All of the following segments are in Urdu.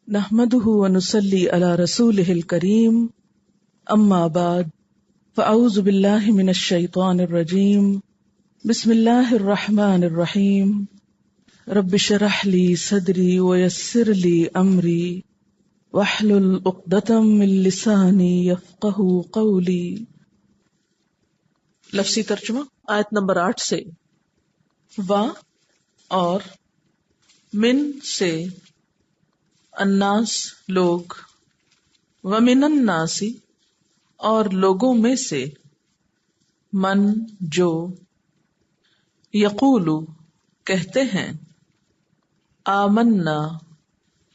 نحمده ونصلي على رسوله الكريم اما بعد فاعوذ بالله من الشيطان الرجيم بسم الله الرحمن الرحيم رب اشرح لي صدري ويسر لي امري واحلل عقدة من لساني يفقهوا قولي. لفظی ترجمہ آیت نمبر 8 سے. و اور من سے الناس لوگ، ومن الناس اور لوگوں میں سے من جو یقول کہتے ہیں آمنا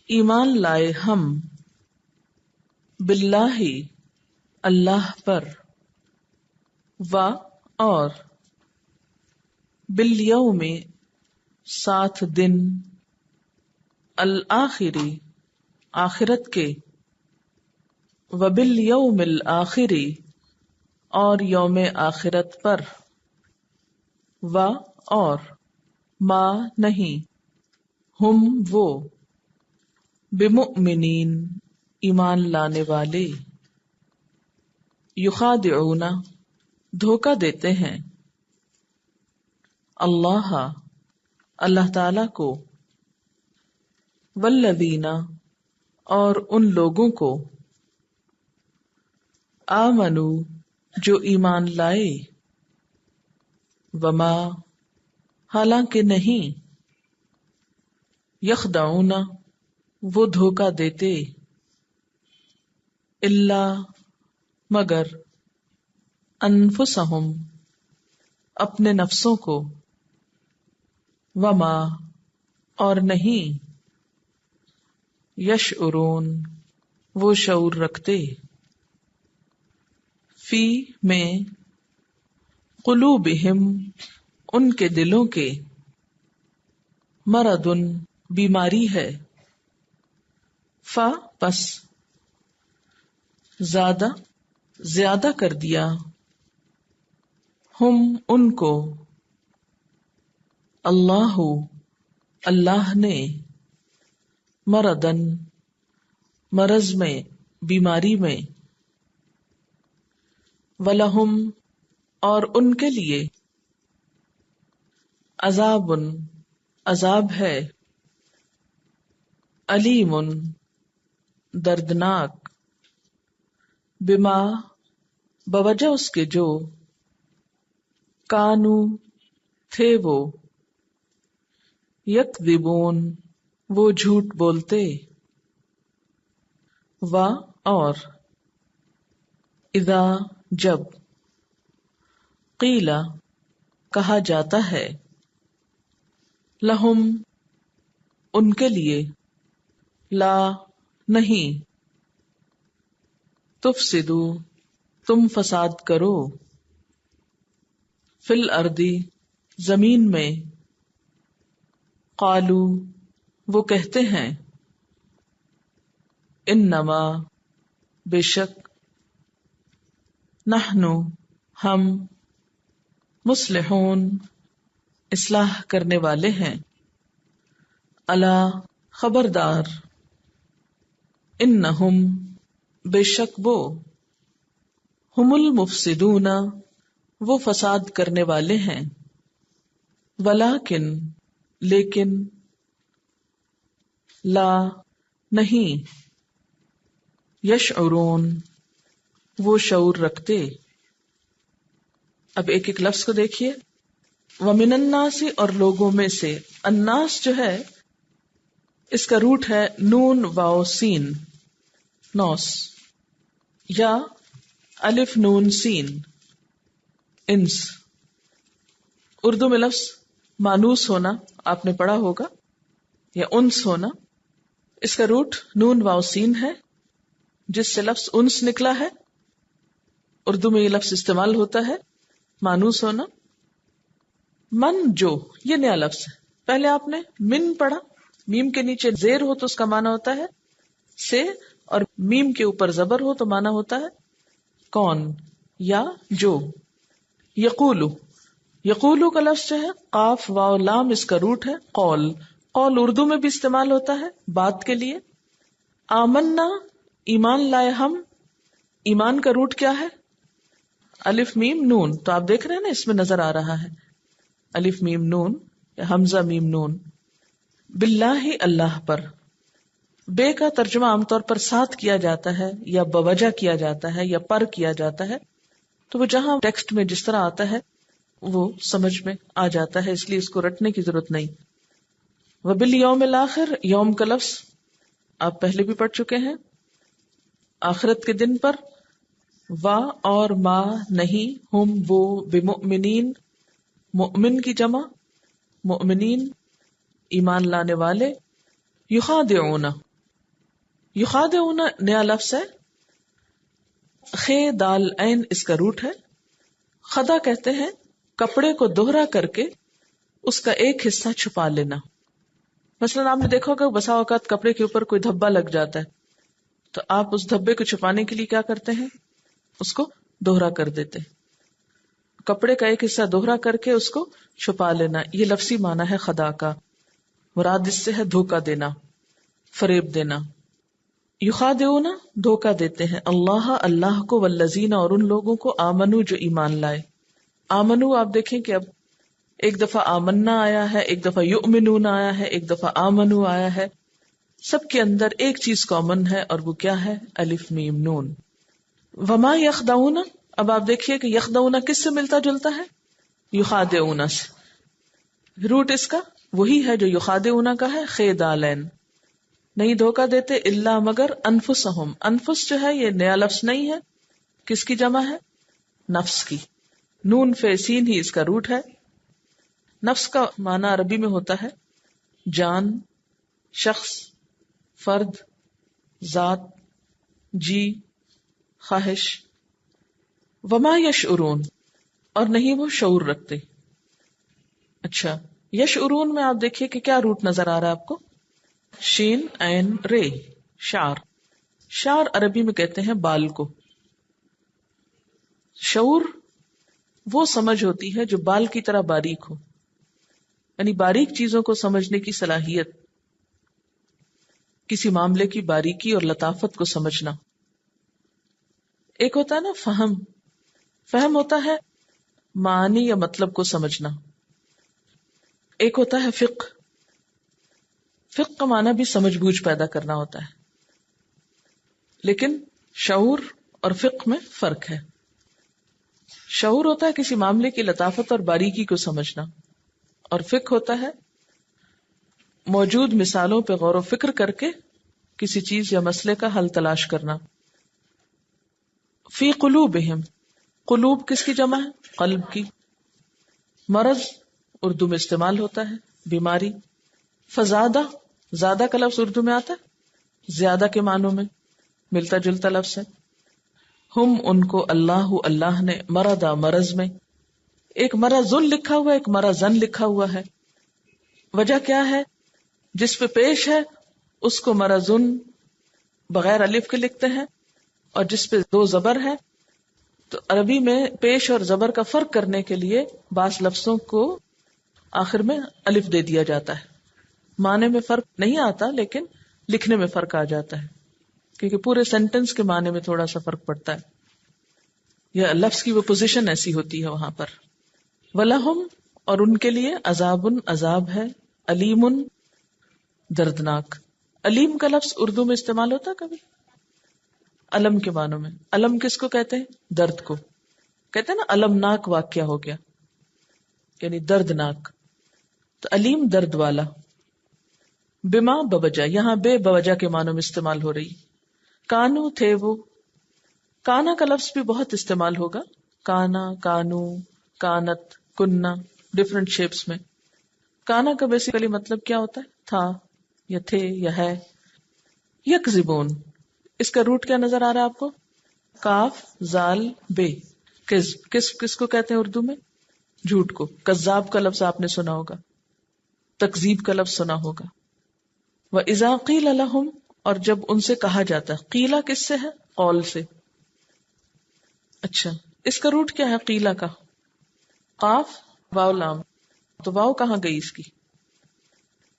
ایمان لائے ہم باللہ اللہ پر، و اور بالیوم ساتھ دن، الآخری آخرت کے، وبالیوم الآخری اور یوم آخرت پر، و اور ما نہیں ہم وہ بمؤمنین ایمان لانے والے، یخادعون دھوکہ دیتے ہیں، اللہ اللہ تعالی کو، والذین اور ان لوگوں کو، آمنو جو ایمان لائے، وما حالانکہ نہیں، یخدعون وہ دھوکہ دیتے، الا مگر، انفسہم اپنے نفسوں کو، وما اور نہیں، یشعرون وہ شعور رکھتے، فی میں قلوبہم ان کے دلوں کے، مرض بیماری ہے، پس زیادہ کر دیا، ہم ان کو، اللہ نے، مرضن مرض میں بیماری میں، وَلَهُمْ اور ان کے لیے، عذاب ہے، علیم دردناک، بما بوجہ اس کے جو، کانو تھے وہ، یکذبون وہ جھوٹ بولتے، و اور اذا جب، قیل کہا جاتا ہے، لہم ان کے لیے، لا نہیں، تفسدو تم فساد کرو، فی الارض زمین میں، قالو وہ کہتے ہیں، انما بے شک، نحن ہم، مصلحون اصلاح کرنے والے ہیں، الا خبردار، انہم بے شک وہ، ہم المفسدون وہ فساد کرنے والے ہیں، ولیکن لیکن، لا نہیں، یشعرون وہ شعور رکھتے. اب ایک ایک لفظ کو دیکھیے. وَمِنَ النَّاسِ اور لوگوں میں سے. الناس جو ہے اس کا روٹ ہے نون واو سین، نوس، یا الف نون سین، انس. اردو میں لفظ مانوس ہونا آپ نے پڑھا ہوگا، یا انس ہونا، اس کا روٹ نون واو سین ہے جس سے لفظ انس نکلا ہے. اردو میں یہ لفظ استعمال ہوتا ہے مانوس ہونا. من جو یہ نیا لفظ ہے. پہلے آپ نے من پڑھا، میم کے نیچے زیر ہو تو اس کا معنی ہوتا ہے سے، اور میم کے اوپر زبر ہو تو معنی ہوتا ہے کون یا جو. یقولو، یقولو کا لفظ جو ہے قاف واو لام اس کا روٹ ہے قول. قول اردو میں بھی استعمال ہوتا ہے بات کے لیے، آمنا ایمان لائے ہم. ایمان کا روٹ کیا ہے؟ الف میم نون. تو آپ دیکھ رہے ہیں نا اس میں نظر آ رہا ہے الف میم نون یا حمزہ میم نون. باللہ اللہ پر. بے کا ترجمہ عام طور پر ساتھ کیا جاتا ہے یا بوجہ کیا جاتا ہے یا پر کیا جاتا ہے. تو وہ جہاں ٹیکسٹ میں جس طرح آتا ہے وہ سمجھ میں آ جاتا ہے, اس لیے اس کو رٹنے کی ضرورت نہیں. وبالیوم الاخر, یوم کا لفظ آپ پہلے بھی پڑھ چکے ہیں. آخرت کے دن پر. وا اور ما نہیں, ہم وہ بمؤمنین, مؤمن کی جمع, مؤمنین ایمان لانے والے. یخادعون, یخادعون نیا لفظ ہے, خے دال عین اس کا روٹ ہے. خدا کہتے ہیں کپڑے کو دوہرا کر کے اس کا ایک حصہ چھپا لینا. مثلا آپ نے دیکھا ہوگا بسا اوقات کپڑے کے اوپر کوئی دھبا لگ جاتا ہے, تو آپ اس دھبے کو چھپانے کے لیے کیا کرتے ہیں, اس کو دوہرا کر دیتے. کپڑے کا ایک حصہ دوہرا کر کے اس کو چھپا لینا, یہ لفظی معنی ہے خدا کا. مراد اس سے ہے دھوکہ دینا, فریب دینا. یخادعون دھوکہ دیتے ہیں اللہ اللہ کو, والذین اور ان لوگوں کو, آمنو جو ایمان لائے. آمنو آپ دیکھیں کہ اب ایک دفعہ آمنا آیا ہے, ایک دفعہ یؤمنون آیا ہے, ایک دفعہ آمنو آیا ہے. سب کے اندر ایک چیز کامن ہے اور وہ کیا ہے, الف میم نون. وما یخدعون, اب آپ دیکھیے کہ یخدعون کس سے ملتا جلتا ہے, یخادعون سے. روٹ اس کا وہی ہے جو یخادعون کا ہے, خے دالین. نہیں دھوکہ دیتے الا مگر انفسہم. انفس جو ہے یہ نیا لفظ نہیں ہے, کس کی جمع ہے, نفس کی. نون فے سین ہی اس کا روٹ ہے. نفس کا معنی عربی میں ہوتا ہے جان, شخص, فرد, ذات, جی, خواہش. وما یشعرون, اور نہیں وہ شعور رکھتے. اچھا, یشعرون میں آپ دیکھیے کہ کیا روٹ نظر آ رہا ہے آپ کو, شین عین رے, شعر. شعر عربی میں کہتے ہیں بال کو. شعور وہ سمجھ ہوتی ہے جو بال کی طرح باریک ہو, یعنی باریک چیزوں کو سمجھنے کی صلاحیت, کسی معاملے کی باریکی اور لطافت کو سمجھنا. ایک ہوتا ہے نا فہم, فہم ہوتا ہے معنی یا مطلب کو سمجھنا. ایک ہوتا ہے فقہ, فقہ کا معنی بھی سمجھ بوجھ پیدا کرنا ہوتا ہے. لیکن شعور اور فقہ میں فرق ہے. شعور ہوتا ہے کسی معاملے کی لطافت اور باریکی کو سمجھنا, اور فقہ ہوتا ہے موجود مثالوں پہ غور و فکر کر کے کسی چیز یا مسئلے کا حل تلاش کرنا. فی قلوبہم, قلوب کس کی جمع ہے, قلب کی. مرض اردو میں استعمال ہوتا ہے بیماری. فزادہ, زیادہ کا لفظ اردو میں آتا ہے زیادہ کے معنوں میں, ملتا جلتا لفظ ہے. ہم ان کو, اللہ اللہ نے, مرضا مرض میں. ایک مرضن لکھا ہوا ہے, ایک مرضن لکھا ہوا ہے. وجہ کیا ہے, جس پہ پیش ہے اس کو مرضن بغیر الف کے لکھتے ہیں, اور جس پہ دو زبر ہے تو عربی میں پیش اور زبر کا فرق کرنے کے لیے بعض لفظوں کو آخر میں الف دے دیا جاتا ہے. معنی میں فرق نہیں آتا لیکن لکھنے میں فرق آ جاتا ہے, کیونکہ پورے سینٹنس کے معنی میں تھوڑا سا فرق پڑتا ہے, یا لفظ کی وہ پوزیشن ایسی ہوتی ہے وہاں پر. وَلَهُمْ, اور ان کے لیے, عذابٌ عذاب ہے, علیم دردناک. علیم کا لفظ اردو میں استعمال ہوتا ہے کبھی علم کے معنوں میں. علم کس کو کہتے ہیں, درد کو. کہتے ہیں نا المناک واقعہ ہو گیا, یعنی دردناک. تو علیم درد والا. بما بوجہ, یہاں بے بوجہ کے معنوں میں استعمال ہو رہی. کانو تھے وہ, کانا کا لفظ بھی بہت استعمال ہوگا, کانا, کانو, کانت, کننا, ڈفرنٹ شیپس میں. کانا کا بیسیکلی مطلب کیا ہوتا ہے, تھا یا تھے یا ہے. یکذبون, اس کا روٹ کیا نظر آ رہا ہے آپ کو, کاف زال بے, کذب. کس کو کہتے ہیں اردو میں, جھوٹ کو. کذاب کا لفظ آپ نے سنا ہوگا, تکذیب کا لفظ سنا ہوگا. وَإِذَا قِيلَ لَهُمْ, اور جب ان سے کہا جاتا ہے. قیلا کس سے ہے, قول سے. اچھا, اس کا روٹ کیا ہے قیلا کا, قاف واو لام. تو واو کہاں گئی اس کی؟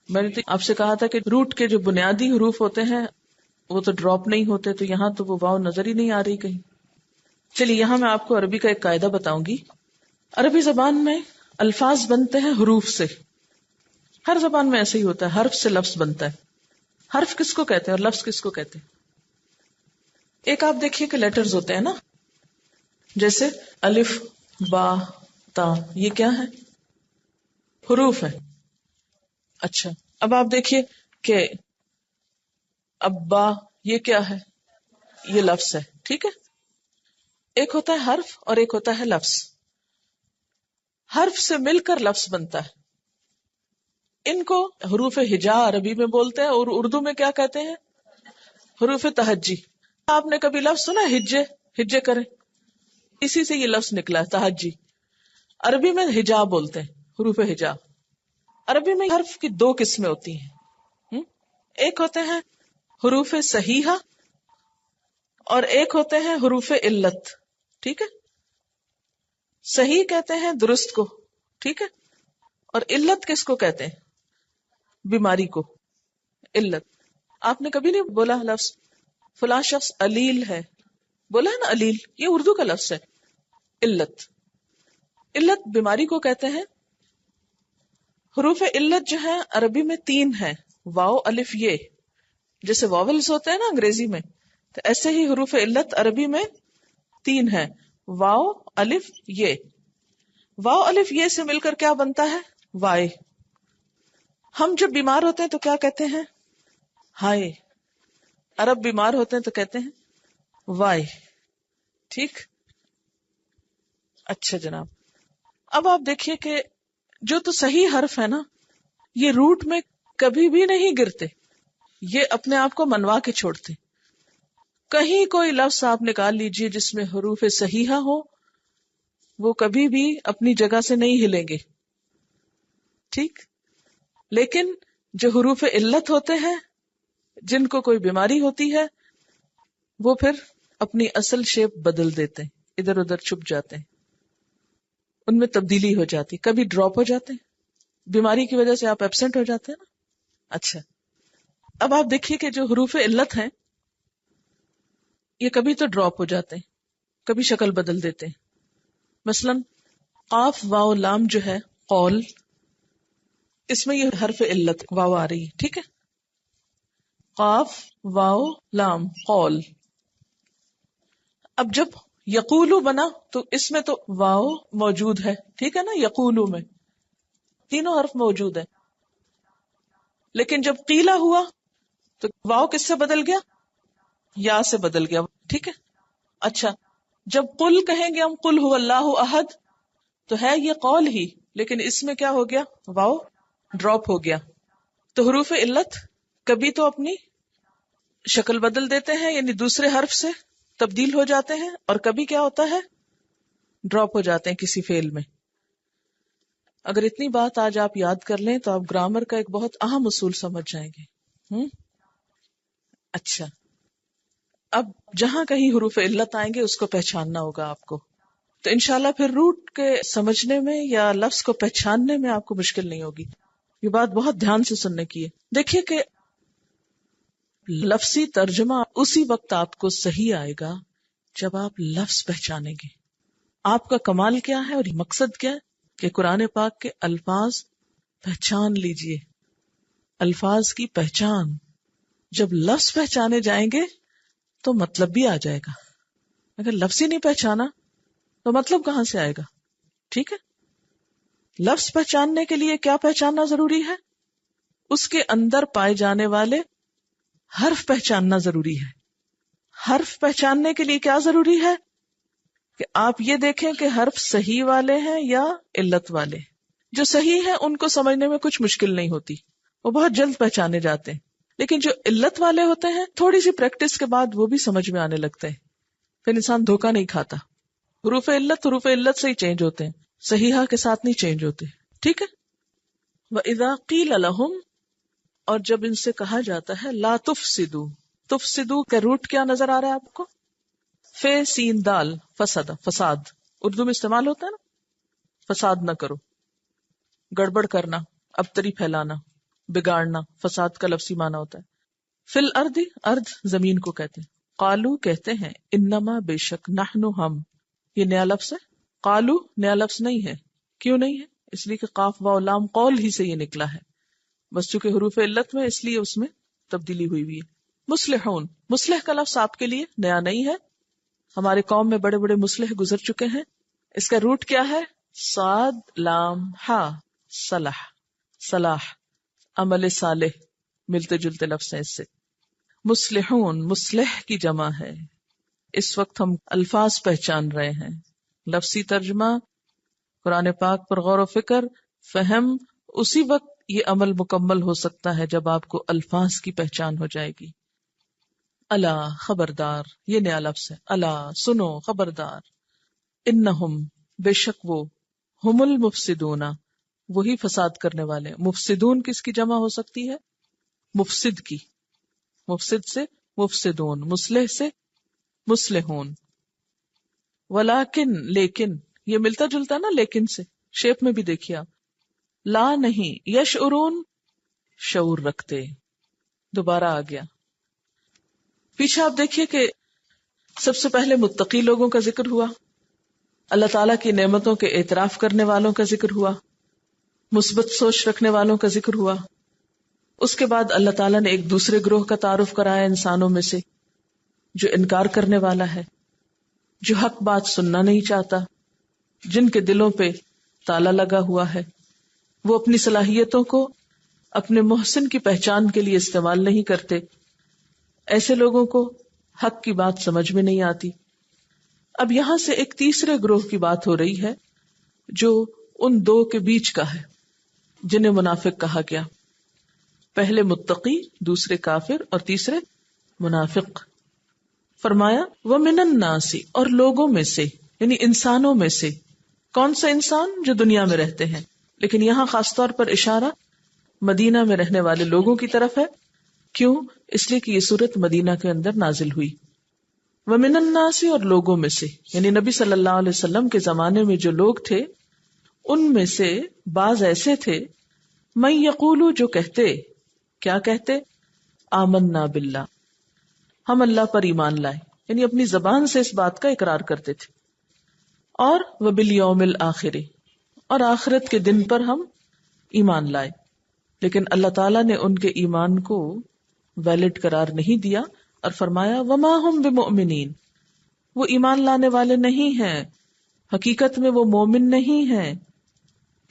میں نے آپ سے کہا تھا کہ روٹ کے جو بنیادی حروف ہوتے ہیں وہ تو ڈراپ نہیں ہوتے، تو یہاں تو وہ واو نظر ہی نہیں آ رہی کہیں. چلیے یہاں میں آپ کو عربی کا ایک قاعدہ بتاؤں گی. عربی زبان میں الفاظ بنتے ہیں حروف سے. ہر زبان میں ایسے ہی ہوتا ہے، حرف سے لفظ بنتا ہے. حرف کس کو کہتے ہیں اور لفظ کس کو کہتے ہیں؟ ایک آپ دیکھیے کہ لیٹرز ہوتے ہیں نا، جیسے الف، با، تا، یہ کیا ہے؟ حروف ہے. اچھا، اب آپ دیکھیے کہ ابا، یہ کیا ہے؟ یہ لفظ ہے. ٹھیک ہے، ایک ہوتا ہے حرف اور ایک ہوتا ہے لفظ. حرف سے مل کر لفظ بنتا ہے. ان کو حروف ہجا عربی میں بولتے ہیں، اور اردو میں کیا کہتے ہیں؟ حروف تہجی. آپ نے کبھی لفظ سنا ہجے؟ ہجے کریں، اسی سے یہ لفظ نکلا ہے تہجی. عربی میں ہجا بولتے ہیں، حروف ہجا. عربی میں حرف کی دو قسمیں ہوتی ہیں. ایک ہوتے ہیں حروف صحیحہ اور ایک ہوتے ہیں حروف علت. ٹھیک ہے، صحیح کہتے ہیں درست کو، ٹھیک ہے، اور علت کس کو کہتے ہیں؟ بیماری کو. علت. آپ نے کبھی نہیں بولا لفظ فلاں شخص علیل ہے، بولا ہے نا علیل، یہ اردو کا لفظ ہے. علت. علت بیماری کو کہتے ہیں. حروف علت جو ہے عربی میں 3 ہیں، واو الف یہ. جیسے واولز ہوتے ہیں نا انگریزی میں، تو ایسے ہی حروف علت عربی میں 3 ہیں، واو الف یہ. واو الف یہ سے مل کر کیا بنتا ہے؟ وائے. ہم جب بیمار ہوتے ہیں تو کیا کہتے ہیں؟ ہائے. عرب بیمار ہوتے ہیں تو کہتے ہیں وائے. ٹھیک، اچھا جناب. اب آپ دیکھیے کہ جو تو صحیح حرف ہے نا، یہ روٹ میں کبھی بھی نہیں گرتے، یہ اپنے آپ کو منوا کے چھوڑتے. کہیں کوئی لفظ آپ نکال لیجئے جس میں حروف صحیحہ ہو، وہ کبھی بھی اپنی جگہ سے نہیں ہلیں گے. ٹھیک، لیکن جو حروف علت ہوتے ہیں، جن کو کوئی بیماری ہوتی ہے، وہ پھر اپنی اصل شیپ بدل دیتے ہیں، ادھر ادھر چھپ جاتے ہیں، ان میں تبدیلی ہو جاتی، کبھی ڈراپ ہو جاتے ہیں. بیماری کی وجہ سے آپ ایبسنٹ ہو جاتے ہیں نا. اچھا، اب آپ دیکھیے کہ جو حروف علت ہیں یہ کبھی تو ڈراپ ہو جاتے ہیں، کبھی شکل بدل دیتے ہیں. مثلا قاف واو لام جو ہے قول، اس میں یہ حرف علت واو آ رہی ہے. ٹھیک ہے، قاف واو لام قول. اب جب یقولو بنا تو اس میں تو واو موجود ہے، ٹھیک ہے نا، یقولو میں تینوں حرف موجود ہیں. لیکن جب قیلا ہوا تو واو کس سے بدل گیا؟ یا سے بدل گیا. ٹھیک ہے، اچھا، جب قل کہیں گے ہم قل هو اللہ احد، تو ہے یہ قول ہی، لیکن اس میں کیا ہو گیا؟ واو ڈراپ ہو گیا. تو حروف علت کبھی تو اپنی شکل بدل دیتے ہیں، یعنی دوسرے حرف سے تبدیل ہو جاتے ہیں، اور کبھی کیا ہوتا ہے؟ ڈراپ ہو جاتے ہیں کسی فعل میں. اگر اتنی بات آج آپ یاد کر لیں تو آپ گرامر کا ایک بہت اہم اصول سمجھ جائیں گے. اچھا، اب جہاں کہیں حروف علت آئیں گے اس کو پہچاننا ہوگا آپ کو، تو انشاءاللہ پھر روٹ کے سمجھنے میں یا لفظ کو پہچاننے میں آپ کو مشکل نہیں ہوگی. یہ بات بہت دھیان سے سننے کی ہے. دیکھیے کہ لفظی ترجمہ اسی وقت آپ کو صحیح آئے گا جب آپ لفظ پہچانیں گے. آپ کا کمال کیا ہے اور مقصد کیا ہے؟ کہ قرآن پاک کے الفاظ پہچان لیجئے. الفاظ کی پہچان، جب لفظ پہچانے جائیں گے تو مطلب بھی آ جائے گا. اگر لفظ ہی نہیں پہچانا تو مطلب کہاں سے آئے گا؟ ٹھیک ہے، لفظ پہچاننے کے لیے کیا پہچاننا ضروری ہے؟ اس کے اندر پائے جانے والے حرف پہچاننا ضروری ہے. حرف پہچاننے کے لیے کیا ضروری ہے؟ کہ آپ یہ دیکھیں کہ حرف صحیح والے ہیں یا علت والے. جو صحیح ہیں ان کو سمجھنے میں کچھ مشکل نہیں ہوتی، وہ بہت جلد پہچانے جاتے ہیں. لیکن جو علت والے ہوتے ہیں تھوڑی سی پریکٹس کے بعد وہ بھی سمجھ میں آنے لگتے ہیں، پھر انسان دھوکہ نہیں کھاتا. حروف علت سے ہی چینج ہوتے ہیں، صحیحہ کے ساتھ نہیں چینج ہوتے. ٹھیک ہے. وَإِذَا قِيلَ لَهُمْ، اور جب ان سے کہا جاتا ہے لا تفسدوا. تفسدوا کا روٹ کیا نظر آ رہا ہے آپ کو؟ فے سین دال، فسد، فساد. اردو میں استعمال ہوتا ہے نا، فساد نہ کرو، گڑبڑ کرنا، ابتری پھیلانا، بگاڑنا، فساد کا لفظی معنی ہوتا ہے. فی الارض، ارض زمین کو کہتے ہیں. قالو کہتے ہیں، انما بے شک، نحن ہم. یہ نیا لفظ ہے. قالو نیا لفظ نہیں ہے. کیوں نہیں ہے؟ اس لیے کہ قاف واو لام قول ہی سے یہ نکلا ہے، بس چونکہ حروف علت میں اس لیے اس میں تبدیلی ہوئی ہوئی ہے. مصلحون، مصلح کا لفظ آپ کے لیے نیا نہیں ہے. ہمارے قوم میں بڑے بڑے مصلح گزر چکے ہیں. اس کا روٹ کیا ہے؟ صاد لام ہا، صلح، صلاح، عمل صالح، ملتے جلتے لفظ ہیں اس سے. مصلحون مصلح کی جمع ہے. اس وقت ہم الفاظ پہچان رہے ہیں. لفظی ترجمہ، قرآن پاک پر غور و فکر، فہم، اسی وقت یہ عمل مکمل ہو سکتا ہے جب آپ کو الفاظ کی پہچان ہو جائے گی. الا خبردار، یہ نیا لفظ ہے. الا سنو، خبردار. انہم بے شک وہ، ہم المفسدون وہی فساد کرنے والے. مفسدون کس کی جمع ہو سکتی ہے؟ مفسد کی. مفسد سے مفسدون، مصلح سے مصلحون. ولیکن لیکن، یہ ملتا جلتا نا لیکن سے، شیپ میں بھی دیکھیا. لا نہیں، یشعرون شعور رکھتے. دوبارہ آ گیا. پیچھے آپ دیکھیے کہ سب سے پہلے متقی لوگوں کا ذکر ہوا، اللہ تعالیٰ کی نعمتوں کے اعتراف کرنے والوں کا ذکر ہوا، مثبت سوچ رکھنے والوں کا ذکر ہوا. اس کے بعد اللہ تعالیٰ نے ایک دوسرے گروہ کا تعارف کرایا انسانوں میں سے، جو انکار کرنے والا ہے، جو حق بات سننا نہیں چاہتا، جن کے دلوں پہ تالا لگا ہوا ہے. وہ اپنی صلاحیتوں کو اپنے محسن کی پہچان کے لیے استعمال نہیں کرتے. ایسے لوگوں کو حق کی بات سمجھ میں نہیں آتی. اب یہاں سے ایک تیسرے گروہ کی بات ہو رہی ہے جو ان دو کے بیچ کا ہے، جنہیں منافق کہا گیا. پہلے متقی، دوسرے کافر، اور تیسرے منافق. فرمایا وَمِنَ النَّاسِ، اور لوگوں میں سے، یعنی انسانوں میں سے. کون سا انسان؟ جو دنیا میں رہتے ہیں، لیکن یہاں خاص طور پر اشارہ مدینہ میں رہنے والے لوگوں کی طرف ہے. کیوں؟ اس لیے کہ یہ سورت مدینہ کے اندر نازل ہوئی. وَمِنَ النَّاسِ، اور لوگوں میں سے، یعنی نبی صلی اللہ علیہ وسلم کے زمانے میں جو لوگ تھے ان میں سے بعض ایسے تھے، مَن یقولو، جو کہتے، کیا کہتے؟ آمنا باللہ، ہم اللہ پر ایمان لائے، یعنی اپنی زبان سے اس بات کا اقرار کرتے تھے. اور وبالیوم الآخر، اور آخرت کے دن پر ہم ایمان لائے. لیکن اللہ تعالیٰ نے ان کے ایمان کو ویلڈ قرار نہیں دیا اور فرمایا وما ہم بمؤمنین، وہ ایمان لانے والے نہیں ہیں، حقیقت میں وہ مومن نہیں ہیں.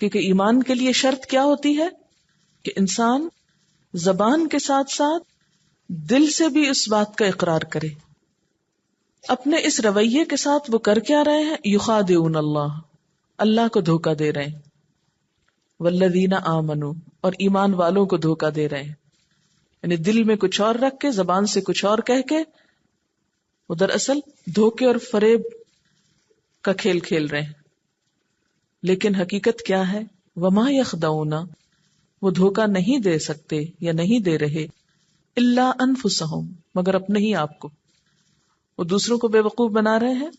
کیونکہ ایمان کے لیے شرط کیا ہوتی ہے کہ انسان زبان کے ساتھ ساتھ دل سے بھی اس بات کا اقرار کرے. اپنے اس رویے کے ساتھ وہ کر کیا رہے ہیں؟ یخادعون اللہ، اللہ کو دھوکہ دے رہے ہیں. والذین آمنوا، اور ایمان والوں کو دھوکہ دے رہے ہیں. یعنی دل میں کچھ اور رکھ کے، زبان سے کچھ اور کہہ کے، وہ دراصل دھوکے اور فریب کا کھیل کھیل رہے ہیں. لیکن حقیقت کیا ہے؟ وما یخدعون، وہ دھوکہ نہیں دے سکتے یا نہیں دے رہے، الا انفسہم، مگر اپنے ہی آپ کو. وہ دوسروں کو بے وقوف بنا رہے ہیں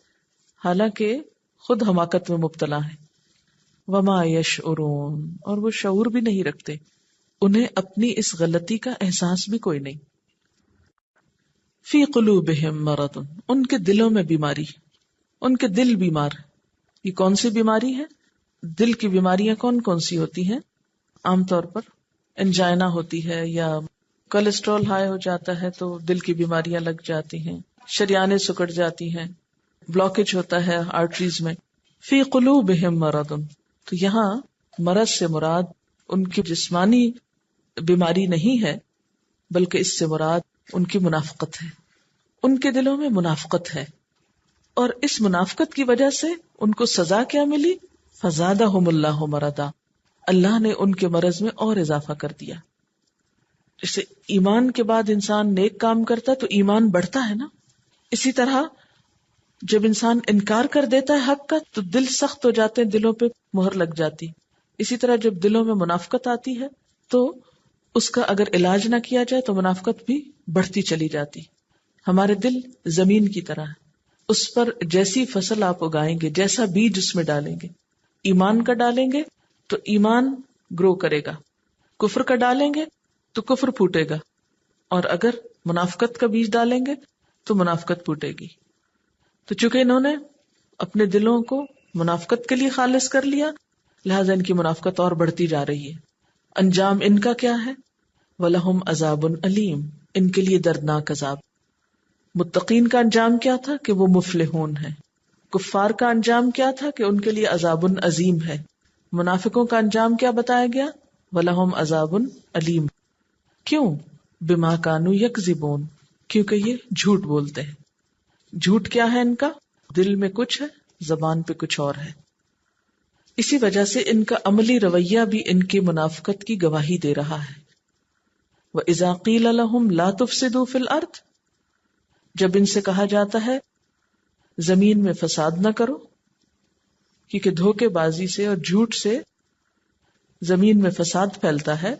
حالانکہ خود حماقت میں مبتلا ہیں. وما یشعرون، اور وہ شعور بھی نہیں رکھتے، انہیں اپنی اس غلطی کا احساس بھی کوئی نہیں. فی قلوبہم مرض، ان کے دلوں میں بیماری، ان کے دل بیمار. یہ کون سی بیماری ہے؟ دل کی بیماریاں کون کون سی ہوتی ہیں؟ عام طور پر انجائنا ہوتی ہے، یا کولیسٹرول ہائی ہو جاتا ہے تو دل کی بیماریاں لگ جاتی ہیں، شریانیں سکڑ جاتی ہیں، بلاکیج ہوتا ہے آرٹریز میں. فی قلوبہم مرض، تو یہاں مرض سے مراد ان کی جسمانی بیماری نہیں ہے، بلکہ اس سے مراد ان کی منافقت ہے. ان کے دلوں میں منافقت ہے، اور اس منافقت کی وجہ سے ان کو سزا کیا ملی؟ فزادہم اللہ مرضا، اللہ نے ان کے مرض میں اور اضافہ کر دیا. جیسے ایمان کے بعد انسان نیک کام کرتا ہے تو ایمان بڑھتا ہے نا، اسی طرح جب انسان انکار کر دیتا ہے حق کا تو دل سخت ہو جاتے ہیں، دلوں پہ مہر لگ جاتی. اسی طرح جب دلوں میں منافقت آتی ہے تو اس کا اگر علاج نہ کیا جائے تو منافقت بھی بڑھتی چلی جاتی. ہمارے دل زمین کی طرح ہے، اس پر جیسی فصل آپ اگائیں گے، جیسا بیج اس میں ڈالیں گے، ایمان کا ڈالیں گے تو ایمان گرو کرے گا، کفر کا ڈالیں گے تو کفر پھوٹے گا، اور اگر منافقت کا بیج ڈالیں گے تو منافقت پھوٹے گی. تو چونکہ انہوں نے اپنے دلوں کو منافقت کے لیے خالص کر لیا، لہذا ان کی منافقت اور بڑھتی جا رہی ہے. انجام ان کا کیا ہے؟ وَلَهُمْ عَذَابٌ أَلِيمٌ، ان کے لیے دردناک عذاب. متقین کا انجام کیا تھا کہ وہ مفلحون ہیں. کفار کا انجام کیا تھا کہ ان کے لیے عذاب عظیم ہے. منافقوں کا انجام کیا بتایا گیا؟ وَلَهُمْ عَذَابٌ أَلِيمٌ. کیوں؟ بِمَا كَانُوا يَكْذِبُونَ، کیونکہ یہ جھوٹ بولتے ہیں. جھوٹ کیا ہے ان کا؟ دل میں کچھ ہے، زبان پہ کچھ اور ہے. اسی وجہ سے ان کا عملی رویہ بھی ان کی منافقت کی گواہی دے رہا ہے. وَإِذَا قِيلَ لَهُمْ لَا تُفْسِدُوا فِي الْأَرْضِ، جب ان سے کہا جاتا ہے زمین میں فساد نہ کرو، کیونکہ دھوکے بازی سے اور جھوٹ سے زمین میں فساد پھیلتا ہے.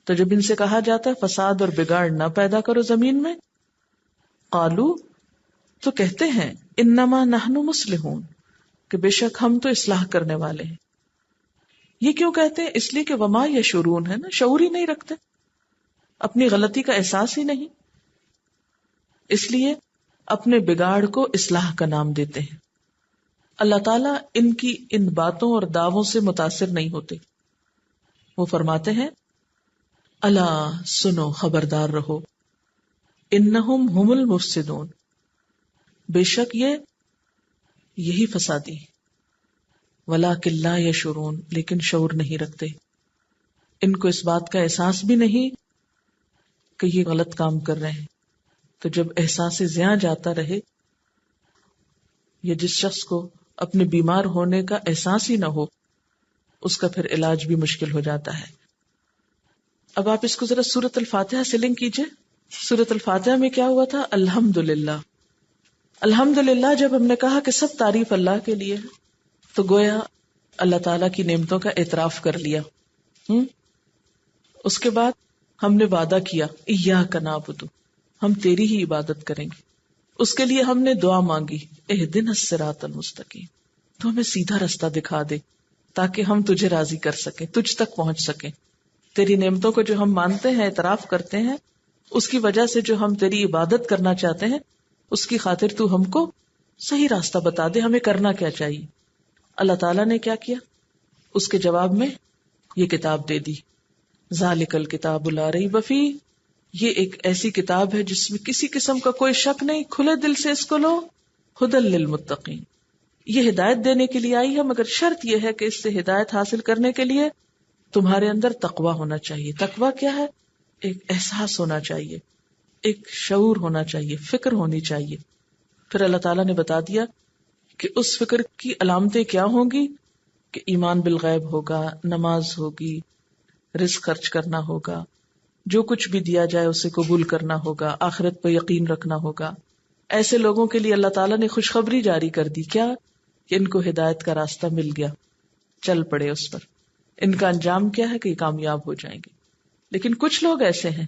تو جب ان سے کہا جاتا ہے فساد اور بگاڑ نہ پیدا کرو زمین میں، قالو، تو کہتے ہیں انما نحن مصلحون، کہ بے شک ہم تو اصلاح کرنے والے ہیں. یہ کیوں کہتے ہیں؟ اس لیے کہ وما یشعرون ہے نا، شعور ہی نہیں رکھتے، اپنی غلطی کا احساس ہی نہیں، اس لیے اپنے بگاڑ کو اصلاح کا نام دیتے ہیں. اللہ تعالیٰ ان کی ان باتوں اور دعووں سے متاثر نہیں ہوتے. وہ فرماتے ہیں الا، سنو، خبردار رہو، انہم ہم المفسدون، بے شک یہی فسادی، ولکن لا یشعرون، لیکن شعور نہیں رکھتے. ان کو اس بات کا احساس بھی نہیں کہ یہ غلط کام کر رہے ہیں. تو جب احساس زیاں جاتا رہے، یا جس شخص کو اپنے بیمار ہونے کا احساس ہی نہ ہو، اس کا پھر علاج بھی مشکل ہو جاتا ہے. اب آپ اس کو ذرا سورۃ الفاتحہ سے لنک کیجئے. سورۃ الفاتحہ میں کیا ہوا تھا؟ الحمدللہ. الحمدللہ جب ہم نے کہا کہ سب تعریف اللہ کے لیے ہے، تو گویا اللہ تعالیٰ کی نعمتوں کا اعتراف کر لیا. اس کے بعد ہم نے وعدہ کیا ایاک نعبد، ہم تیری ہی عبادت کریں گے. اس کے لیے ہم نے دعا مانگی اہدنا الصراط المستقیم، تو ہمیں سیدھا رستہ دکھا دے تاکہ ہم تجھے راضی کر سکیں، تجھ تک پہنچ سکیں. تیری نعمتوں کو جو ہم مانتے ہیں، اعتراف کرتے ہیں، اس کی وجہ سے جو ہم تیری عبادت کرنا چاہتے ہیں، اس کی خاطر تو ہم کو صحیح راستہ بتا دے، ہمیں کرنا کیا چاہیے. اللہ تعالیٰ نے کیا کیا؟ اس کے جواب میں یہ کتاب دے دی. ذالک الکتاب لا ریب فیہ، یہ ایک ایسی کتاب ہے جس میں کسی قسم کا کوئی شک نہیں، کھلے دل سے اس کو لو. ھدی للمتقین، یہ ہدایت دینے کے لیے آئی ہے، مگر شرط یہ ہے کہ اس سے ہدایت حاصل کرنے کے لیے تمہارے اندر تقویٰ ہونا چاہیے. تقویٰ کیا ہے؟ ایک احساس ہونا چاہیے، ایک شعور ہونا چاہیے، فکر ہونی چاہیے. پھر اللہ تعالیٰ نے بتا دیا کہ اس فکر کی علامتیں کیا ہوں گی، کہ ایمان بالغیب ہوگا، نماز ہوگی، رزق خرچ کرنا ہوگا، جو کچھ بھی دیا جائے اسے قبول کرنا ہوگا، آخرت پہ یقین رکھنا ہوگا. ایسے لوگوں کے لیے اللہ تعالیٰ نے خوشخبری جاری کر دی. کیا؟ کہ ان کو ہدایت کا راستہ مل گیا، چل پڑے اس پر. ان کا انجام کیا ہے؟ کہ یہ کامیاب ہو جائیں گے. لیکن کچھ لوگ ایسے ہیں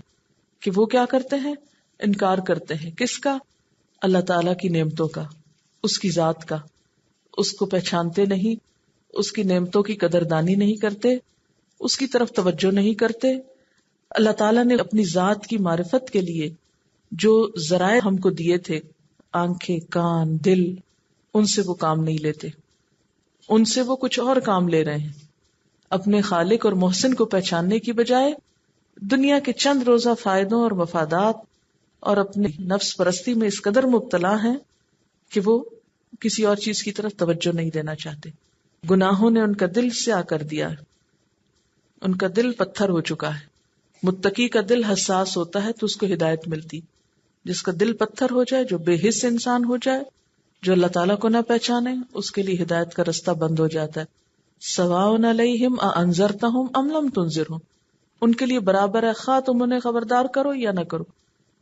کہ وہ کیا کرتے ہیں؟ انکار کرتے ہیں. کس کا؟ اللہ تعالیٰ کی نعمتوں کا، اس کی ذات کا. اس کو پہچانتے نہیں، اس کی نعمتوں کی قدردانی نہیں کرتے، اس کی طرف توجہ نہیں کرتے. اللہ تعالیٰ نے اپنی ذات کی معرفت کے لیے جو ذرائع ہم کو دیے تھے، آنکھیں، کان، دل، ان سے وہ کام نہیں لیتے، ان سے وہ کچھ اور کام لے رہے ہیں. اپنے خالق اور محسن کو پہچاننے کی بجائے دنیا کے چند روزہ فائدوں اور مفادات اور اپنی نفس پرستی میں اس قدر مبتلا ہیں کہ وہ کسی اور چیز کی طرف توجہ نہیں دینا چاہتے. گناہوں نے ان کا دل سیاہ کر دیا ہے، ان کا دل پتھر ہو چکا ہے. متقی کا دل حساس ہوتا ہے تو اس کو ہدایت ملتی. جس کا دل پتھر ہو جائے، جو بے حس انسان ہو جائے، جو اللہ تعالیٰ کو نہ پہچانے، اس کے لیے ہدایت کا رستہ بند ہو جاتا ہے. سواء علیہم اانذرتہم ام لم تنذرہم، ان کے لیے برابر ہے خواہ تم انہیں خبردار کرو یا نہ کرو.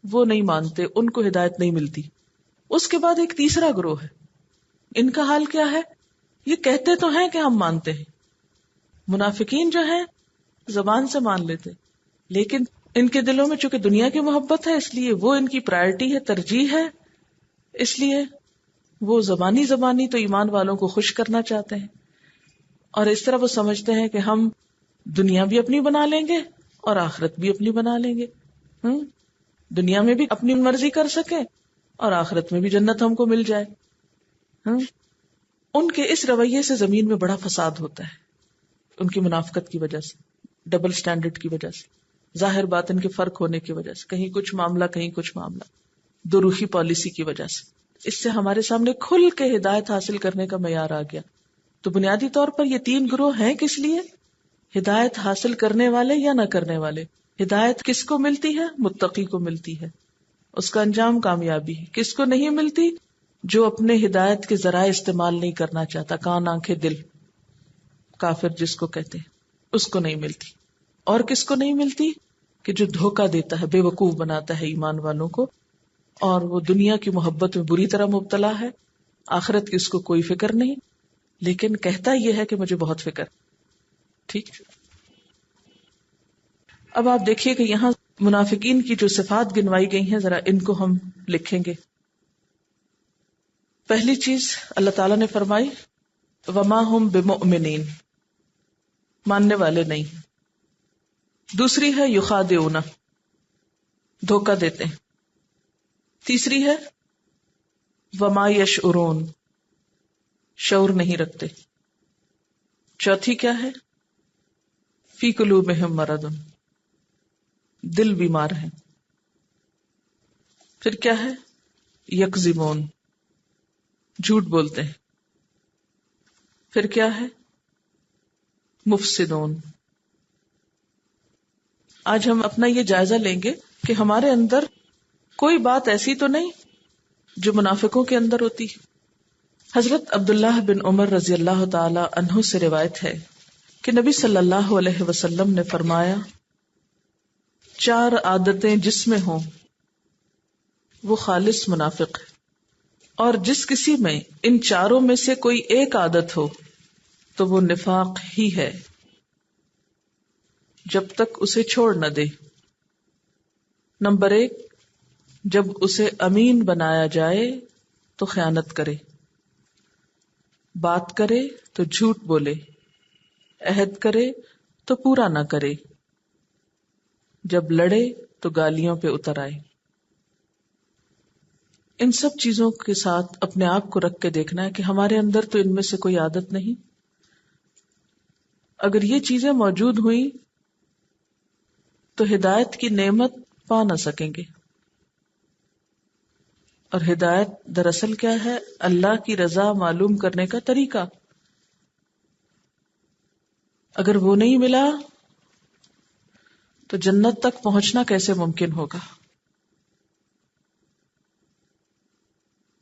وہ نہیں مانتے، ان کو ہدایت نہیں ملتی. اس کے بعد ایک تیسرا گروہ ہے. ان کا حال کیا ہے؟ یہ کہتے تو ہیں کہ ہم مانتے ہیں. منافقین جو ہیں زبان سے مان لیتے، لیکن ان کے دلوں میں چونکہ دنیا کی محبت ہے، اس لیے وہ ان کی پرائرٹی ہے، ترجیح ہے. اس لیے وہ زبانی تو ایمان والوں کو خوش کرنا چاہتے ہیں، اور اس طرح وہ سمجھتے ہیں کہ ہم دنیا بھی اپنی بنا لیں گے اور آخرت بھی اپنی بنا لیں گے. دنیا میں بھی اپنی مرضی کر سکیں اور آخرت میں بھی جنت ہم کو مل جائے. ان کے اس رویے سے زمین میں بڑا فساد ہوتا ہے، ان کی منافقت کی وجہ سے، ڈبل سٹینڈرڈ کی وجہ سے، ظاہر باطن کے فرق ہونے کی وجہ سے، کہیں کچھ معاملہ کہیں کچھ معاملہ، دو روخی پالیسی کی وجہ سے. اس سے ہمارے سامنے کھل کے ہدایت حاصل کرنے کا معیار آ گیا. تو بنیادی طور پر یہ تین گروہ ہیں کس لیے؟ ہدایت حاصل کرنے والے یا نہ کرنے والے. ہدایت کس کو ملتی ہے؟ متقی کو ملتی ہے، اس کا انجام کامیابی ہے. کس کو نہیں ملتی؟ جو اپنے ہدایت کے ذرائع استعمال نہیں کرنا چاہتا، کان آنکھیں دل، کافر جس کو کہتے ہیں، اس کو نہیں ملتی. اور کس کو نہیں ملتی؟ کہ جو دھوکہ دیتا ہے، بے وقوف بناتا ہے ایمان والوں کو، اور وہ دنیا کی محبت میں بری طرح مبتلا ہے، آخرت کی اس کو کوئی فکر نہیں، لیکن کہتا یہ ہے کہ مجھے بہت فکر. ٹھیک. اب آپ دیکھیے کہ یہاں منافقین کی جو صفات گنوائی گئی ہیں، ذرا ان کو ہم لکھیں گے. پہلی چیز اللہ تعالیٰ نے فرمائی وما ہم بمؤمنین، ماننے والے نہیں. دوسری ہے یخادعون، دھوکہ دیتے ہیں. تیسری ہے وما یشعرون، شعور نہیں رکھتے. چوتھی کیا ہے؟ فی قلوبہم مرض، دل بیمار ہیں. پھر کیا ہے؟ یکذبون، جھوٹ بولتے ہیں. پھر کیا ہے؟ مفسدون. آج ہم اپنا یہ جائزہ لیں گے کہ ہمارے اندر کوئی بات ایسی تو نہیں جو منافقوں کے اندر ہوتی. حضرت عبداللہ بن عمر رضی اللہ تعالی عنہ سے روایت ہے کہ نبی صلی اللہ علیہ وسلم نے فرمایا 4 عادتیں جس میں ہوں وہ خالص منافق ہے، اور جس کسی میں ان 4 میں سے کوئی ایک عادت ہو تو وہ نفاق ہی ہے جب تک اسے چھوڑ نہ دے. نمبر 1، جب اسے امین بنایا جائے تو خیانت کرے، بات کرے تو جھوٹ بولے، عہد کرے تو پورا نہ کرے، جب لڑے تو گالیوں پہ اتر آئے. ان سب چیزوں کے ساتھ اپنے آپ کو رکھ کے دیکھنا ہے کہ ہمارے اندر تو ان میں سے کوئی عادت نہیں. اگر یہ چیزیں موجود ہوئیں تو ہدایت کی نعمت پا نہ سکیں گے. اور ہدایت دراصل کیا ہے؟ اللہ کی رضا معلوم کرنے کا طریقہ. اگر وہ نہیں ملا تو جنت تک پہنچنا کیسے ممکن ہوگا؟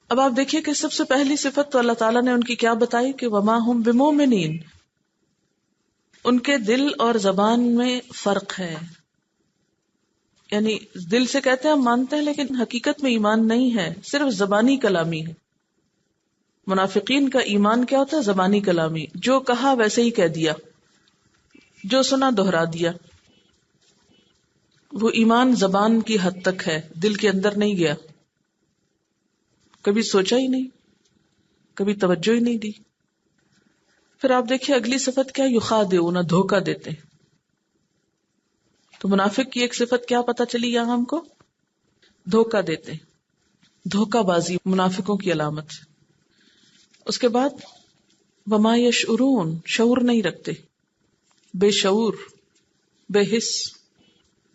اب آپ دیکھیے کہ سب سے پہلی صفت تو اللہ تعالیٰ نے ان کی کیا بتائی کہ وما ہم بمؤمنین، ان کے دل اور زبان میں فرق ہے. یعنی دل سے کہتے ہیں ہم مانتے ہیں لیکن حقیقت میں ایمان نہیں ہے، صرف زبانی کلامی ہے. منافقین کا ایمان کیا ہوتا ہے؟ زبانی کلامی، جو کہا ویسے ہی کہہ دیا، جو سنا دہرا دیا. وہ ایمان زبان کی حد تک ہے، دل کے اندر نہیں گیا، کبھی سوچا ہی نہیں، کبھی توجہ ہی نہیں دی. پھر آپ دیکھیے اگلی صفت کیا؟ یخادعون، دھوکہ دیتے ہیں. تو منافق کی ایک صفت کیا پتہ چلی یہاں ہم کو؟ دھوکہ دیتے ہیں. دھوکہ بازی منافقوں کی علامت. اس کے بعد وما یشعرون، شعور نہیں رکھتے، بے شعور، بے حس.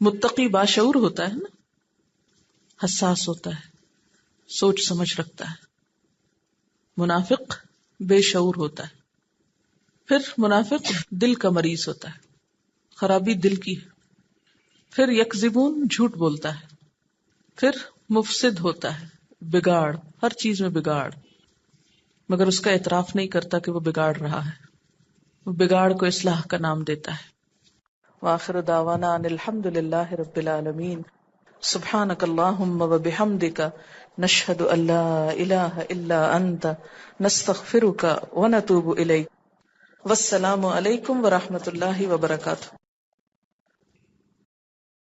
متقی باشعور ہوتا ہے نا، حساس ہوتا ہے، سوچ سمجھ رکھتا ہے. منافق بے شعور ہوتا ہے. پھر منافق دل کا مریض ہوتا ہے، خرابی دل کی ہے. پھر یکذبون، جھوٹ بولتا ہے. پھر مفسد ہوتا ہے، بگاڑ، ہر چیز میں بگاڑ، مگر اس کا اعتراف نہیں کرتا کہ وہ بگاڑ رہا ہے، وہ بگاڑ کو اصلاح کا نام دیتا ہے. وآخر دعوانا ان الحمد للہ رب العالمین. سبحانک اللہم وبحمدک، نشہد ان لا الہ الا انت، نستغفرک ونتوب الیک. والسلام علیکم ورحمۃ اللہ وبرکاتہ.